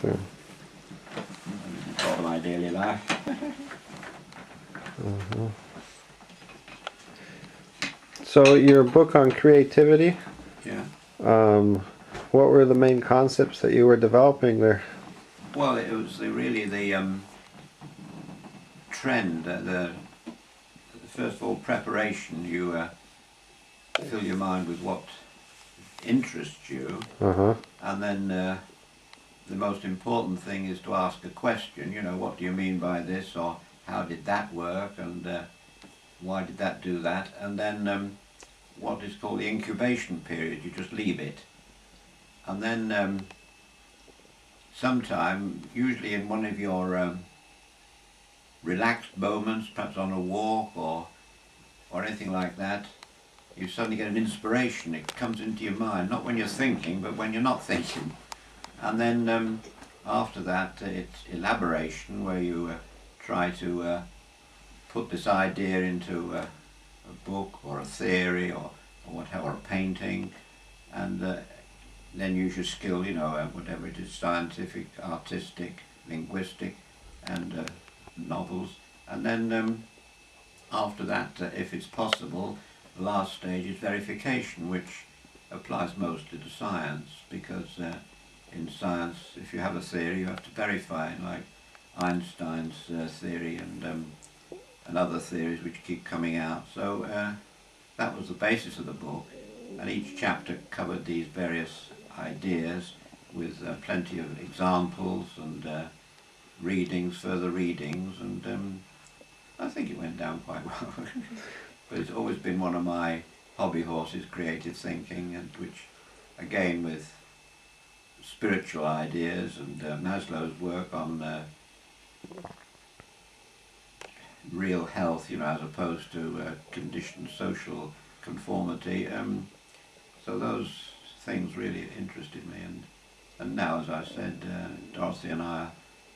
Sure. Part of my daily life. So your book on creativity, Yeah. what were the main concepts that you were developing there? Well, it was really the trend, first of all, preparation. You fill your mind with what interests you, and then the most important thing is to ask a question. You know, what do you mean by this, or how did that work, and why did that do that? And then what is called the incubation period. You just leave it, and then sometime, usually in one of your relaxed moments, perhaps on a walk or anything like that, you suddenly get an inspiration. It comes into your mind, not when you're thinking, but when you're not thinking. And then after that, it's elaboration, where you try to put this idea into a book or a theory or whatever, or a painting, and then use your skill, you know, whatever it is, scientific, artistic, linguistic, and novels. And then after that, if it's possible, the last stage is verification, which applies mostly to science, because in science, if you have a theory, you have to verify it, like Einstein's theory and other theories which keep coming out. So that was the basis of the book, and each chapter covered these various ideas with plenty of examples and readings, further readings, and I think it went down quite well. But it's always been one of my hobby horses, creative thinking, and which, again, with spiritual ideas and Maslow's work on real health, you know, as opposed to conditioned social conformity. So those things really interested me, and now, as I said, Dorothy and I are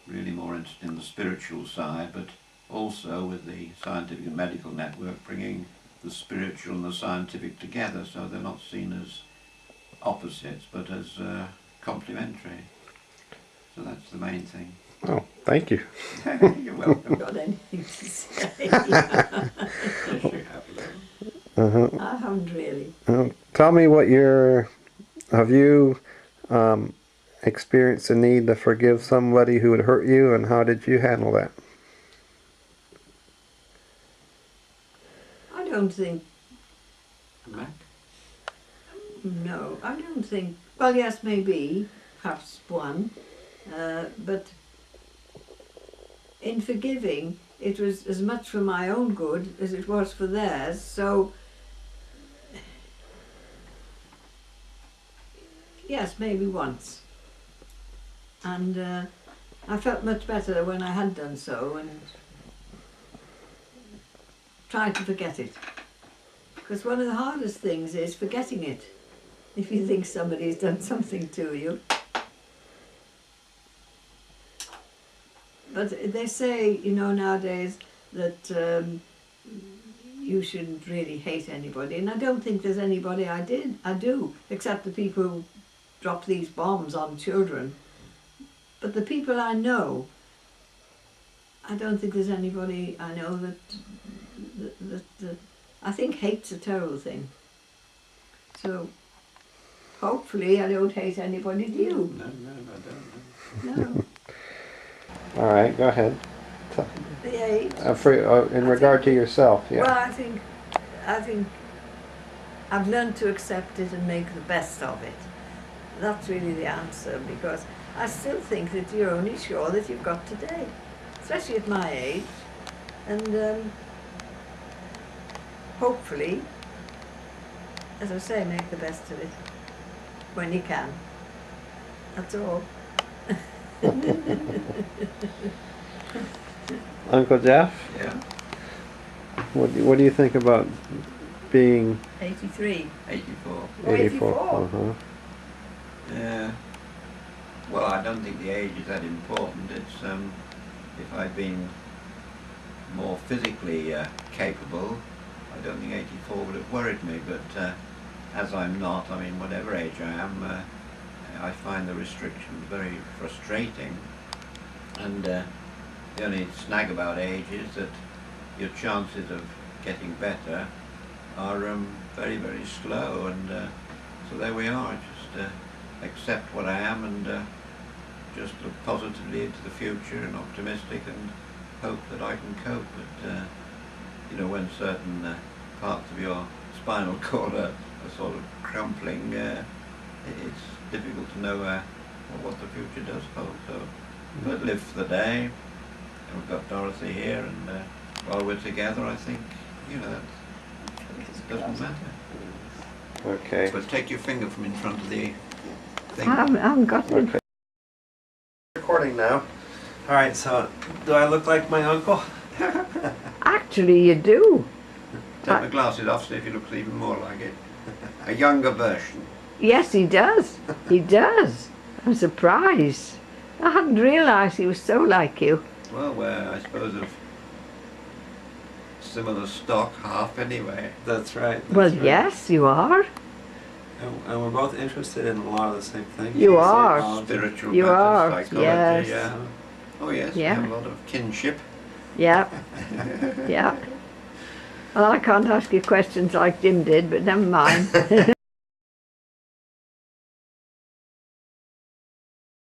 really more interested in the spiritual side, but also with the scientific and medical network, bringing the spiritual and the scientific together, so they're not seen as opposites, but as complementary. So that's the main thing. Oh, thank you. You're welcome. Got anything to say? Yes, you have. I haven't really. Tell me what have you experienced the need to forgive somebody who had hurt you, and how did you handle that? I don't think, Mac? no, I don't think, well, yes, maybe, perhaps one, but in forgiving, it was as much for my own good as it was for theirs, so yes, maybe once. And I felt much better when I had done so, and tried to forget it. Because one of the hardest things is forgetting it. If you think somebody's done something to you. But they say, you know, nowadays that you shouldn't really hate anybody, and I don't think there's anybody I do, except the people who drop these bombs on children. But the people I know, I don't think there's anybody I know that I think hate's a terrible thing. So hopefully I don't hate anybody, do you? No, I don't. No. All right, go ahead. The hate. In regard to yourself, yeah. Well, I think I've learned to accept it and make the best of it. That's really the answer, because I still think that you're only sure that you've got today, especially at my age, and hopefully, as I say, make the best of it when you can. That's all. Uncle Geoff, Yeah. what do you think about being 83. 84. Oh, 84? Yeah. Well, I don't think the age is that important. It's if I'd been more physically capable, I don't think 84 would have worried me. But as I'm not, I mean, whatever age I am, I find the restrictions very frustrating, and the only snag about age is that your chances of getting better are very, very slow, and so there we are. Just accept what I am, and just look positively into the future and optimistic, and hope that I can cope. But you know, when certain parts of your spinal cord are sort of crumpling, it's difficult to know what the future does hold. So, but live for the day. And we've got Dorothy here, and while we're together, I think, you know, it doesn't matter. Okay. But take your finger from in front of the thing. I haven't got it. Okay. Recording now. All right, so do I look like my uncle? Actually, you do. Take my glasses off, see if he looks even more like it. A younger version. Yes, he does. He does. I'm surprised. I hadn't realised he was so like you. Well, we're, I suppose, of similar stock, half anyway. That's right. That's Well, right. yes, you are. And we're both interested in a lot of the same things. You are. Psychology. Spiritual You matters, are, psychology, yes. yeah. Oh yes, Yeah. we have a lot of kinship. Yeah. Yeah. Well, I can't ask you questions like Jim did, but never mind.